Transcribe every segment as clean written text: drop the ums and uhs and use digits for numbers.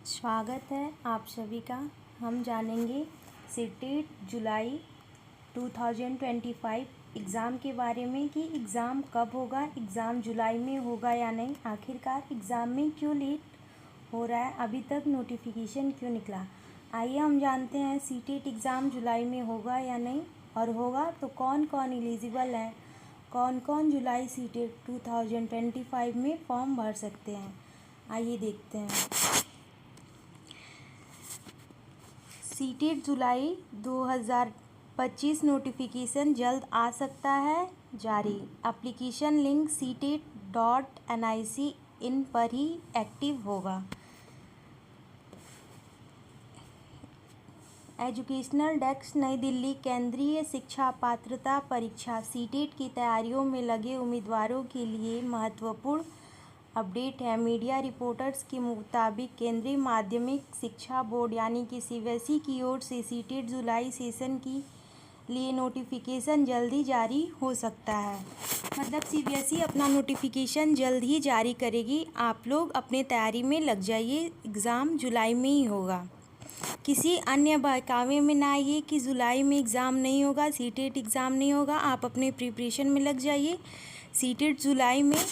स्वागत है आप सभी का। हम जानेंगे सीटेट जुलाई 2025 एग्ज़ाम के बारे में कि एग्ज़ाम कब होगा, एग्ज़ाम जुलाई में होगा या नहीं, आखिरकार एग्ज़ाम में क्यों लेट हो रहा है, अभी तक नोटिफिकेशन क्यों निकला। आइए हम जानते हैं सीटेट एग्ज़ाम जुलाई में होगा या नहीं, और होगा तो कौन कौन एलिजिबल है, कौन कौन जुलाई सीटेट 2025 में फॉर्म भर सकते हैं। आइए देखते हैं। सीटेट जुलाई 2025 नोटिफिकेशन जल्द आ सकता है जारी। एप्लीकेशन लिंक CTET.nic.in पर ही एक्टिव होगा। एजुकेशनल डेस्क नई दिल्ली। केंद्रीय शिक्षा पात्रता परीक्षा सीटेट की तैयारियों में लगे उम्मीदवारों के लिए महत्वपूर्ण अपडेट है। मीडिया रिपोर्ट्स के मुताबिक केंद्रीय माध्यमिक शिक्षा बोर्ड यानी कि CBSE की ओर से सीटेट जुलाई सेशन के लिए नोटिफिकेशन जल्द ही जारी हो सकता है। मतलब CBSE अपना नोटिफिकेशन जल्द ही जारी करेगी। आप लोग अपने तैयारी में लग जाइए, एग्ज़ाम जुलाई में ही होगा। किसी अन्य बहकावे में ना आइए कि जुलाई में एग्ज़ाम नहीं होगा, सीटेट एग्ज़ाम नहीं होगा। आप अपने प्रिपरेशन में लग जाइए। सीटेट जुलाई में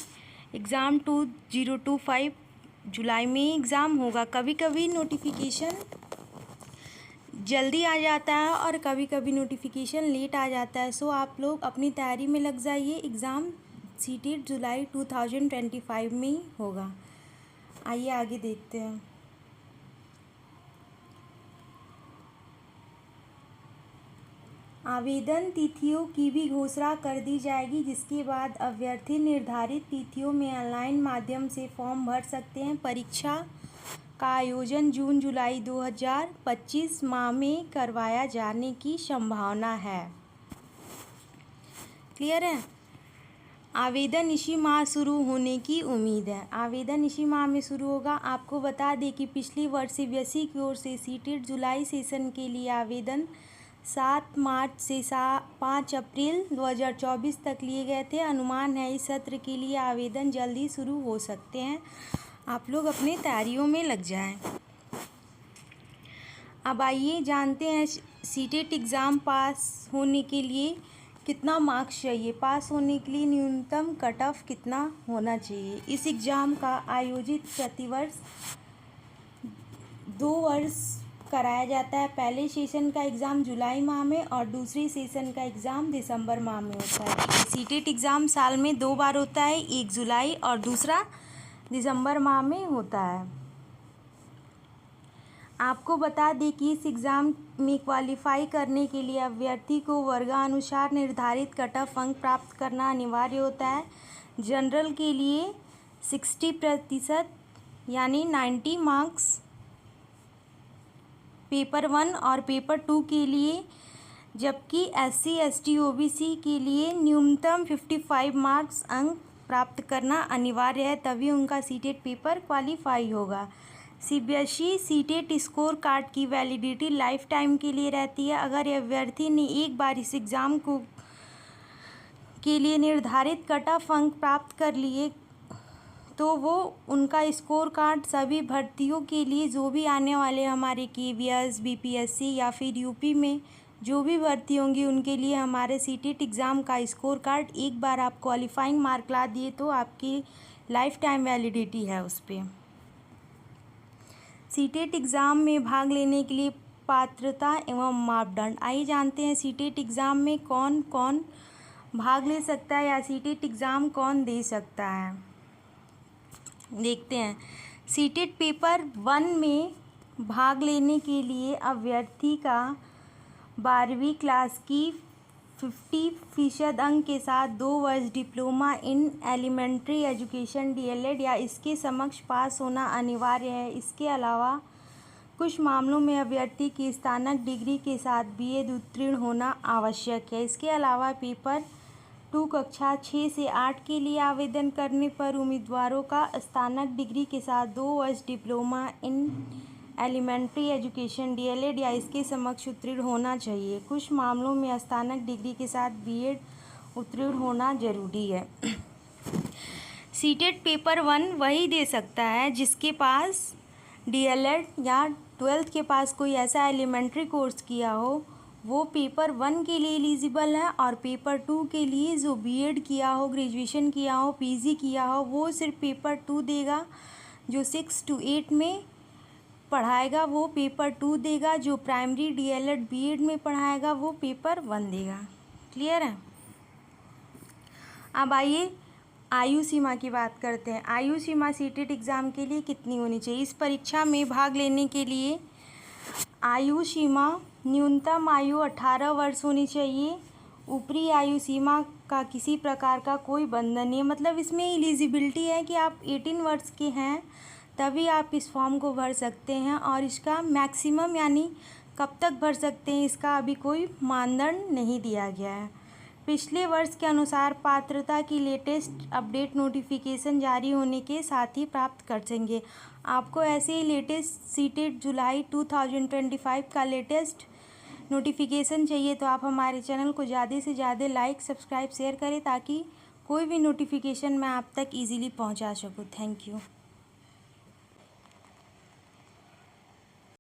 एग्ज़ाम 2025 जुलाई में ही एग्ज़ाम होगा। कभी कभी नोटिफिकेशन जल्दी आ जाता है और कभी कभी नोटिफिकेशन लेट आ जाता है। सो आप लोग अपनी तैयारी में लग जाइए, एग्ज़ाम सीटेट जुलाई 2025 में ही होगा। आइए आगे देखते हैं। आवेदन तिथियों की भी घोषणा कर दी जाएगी, जिसके बाद अभ्यर्थी निर्धारित तिथियों में ऑनलाइन माध्यम से फॉर्म भर सकते हैं। परीक्षा का आयोजन जून जुलाई 2025 माह में करवाया जाने की संभावना है। क्लियर है। आवेदन इसी माह शुरू होने की उम्मीद है। आवेदन इसी माह में शुरू होगा। आपको बता दें कि पिछली वर्ष CBSE की ओर से सीटेट जुलाई सेशन के लिए आवेदन 7 मार्च से 5 अप्रैल 2024 तक लिए गए थे। अनुमान है इस सत्र के लिए आवेदन जल्दी शुरू हो सकते हैं। आप लोग अपने तैयारियों में लग जाएं। अब आइए जानते हैं सीटेट एग्ज़ाम पास होने के लिए कितना मार्क्स चाहिए। पास होने के लिए न्यूनतम कट ऑफ कितना होना चाहिए। इस एग्ज़ाम का आयोजित प्रतिवर्ष 2 वर्ष कराया जाता है। पहले सेशन का एग्ज़ाम जुलाई माह में और दूसरी सेशन का एग्ज़ाम दिसंबर माह में होता है। सीटेट एग्ज़ाम साल में 2 बार होता है, एक जुलाई और दूसरा दिसंबर माह में होता है। आपको बता दें कि इस एग्ज़ाम में क्वालिफाई करने के लिए अभ्यर्थी को वर्गानुसार निर्धारित कट ऑफ अंक प्राप्त करना अनिवार्य होता है। जनरल के लिए 60% यानी 90 मार्क्स पेपर 1 और पेपर 2 के लिए, जबकि SC ST OBC के लिए न्यूनतम 55 मार्क्स अंक प्राप्त करना अनिवार्य है, तभी उनका सीटेट पेपर क्वालिफाई होगा। CBSE सीटेट स्कोर कार्ड की वैलिडिटी लाइफ टाइम के लिए रहती है। अगर अभ्यर्थी ने एक बार इस एग्ज़ाम के लिए निर्धारित कट ऑफ अंक प्राप्त कर लिए तो वो उनका स्कोर कार्ड सभी भर्तियों के लिए, जो भी आने वाले हमारे KVS BPSC या फिर UP में जो भी भर्ती होंगी उनके लिए हमारे सीटेट एग्ज़ाम का स्कोर कार्ड एक बार आप क्वालिफाइंग मार्क ला दिए तो आपकी लाइफ टाइम वैलिडिटी है उस पर। सीटेट एग्ज़ाम में भाग लेने के लिए पात्रता एवं मापदंड। आइए जानते हैं सीटेट एग्ज़ाम में कौन कौन भाग ले सकता है या सीटेट एग्ज़ाम कौन दे सकता है। देखते हैं। सीटेट पेपर 1 में भाग लेने के लिए अभ्यर्थी का 12वीं क्लास की 50% अंक के साथ 2 वर्ष diploma in elementary education DLED या इसके समक्ष पास होना अनिवार्य है। इसके अलावा कुछ मामलों में अभ्यर्थी की स्नातक डिग्री के साथ BEd उत्तीर्ण होना आवश्यक है। इसके अलावा पेपर 2 कक्षा 6 से 8 के लिए आवेदन करने पर उम्मीदवारों का स्नातक डिग्री के साथ 2 वर्ष diploma in elementary education DLED या इसके समक्ष उत्तीर्ण होना चाहिए। कुछ मामलों में स्नातक डिग्री के साथ BEd उत्तीर्ण होना जरूरी है। सीटेट पेपर 1 वही दे सकता है जिसके पास डीएलएड या 12th के पास कोई ऐसा एलिमेंट्री कोर्स किया हो वो पेपर 1 के लिए एलिजिबल है, और पेपर 2 के लिए जो बीएड किया हो, ग्रेजुएशन किया हो, पीजी किया हो, वो सिर्फ पेपर 2 देगा। जो 6 to 8 में पढ़ाएगा वो पेपर 2 देगा। जो प्राइमरी डीएलएड बीएड में पढ़ाएगा वो पेपर 1 देगा। क्लियर है। अब आइए आयु सीमा की बात करते हैं। आयु सीमा सीटेट एग्ज़ाम के लिए कितनी होनी चाहिए? इस परीक्षा में भाग लेने के लिए आयु सीमा न्यूनतम आयु 18 वर्ष होनी चाहिए। ऊपरी आयु सीमा का किसी प्रकार का कोई बंधन नहीं है, मतलब इसमें एलिजिबिलिटी है कि आप 18 वर्ष के हैं तभी आप इस फॉर्म को भर सकते हैं, और इसका मैक्सिमम यानी कब तक भर सकते हैं इसका अभी कोई मानदंड नहीं दिया गया है। पिछले वर्ष के अनुसार पात्रता की लेटेस्ट अपडेट नोटिफिकेशन जारी होने के साथ ही प्राप्त कर सकेंगे। आपको ऐसे ही लेटेस्ट सीटेट जुलाई 2025 का लेटेस्ट नोटिफिकेशन चाहिए तो आप हमारे चैनल को ज़्यादा से ज़्यादा लाइक, सब्सक्राइब, शेयर करें ताकि कोई भी नोटिफिकेशन मैं आप तक इजीली पहुंचा सकूं। Thank you.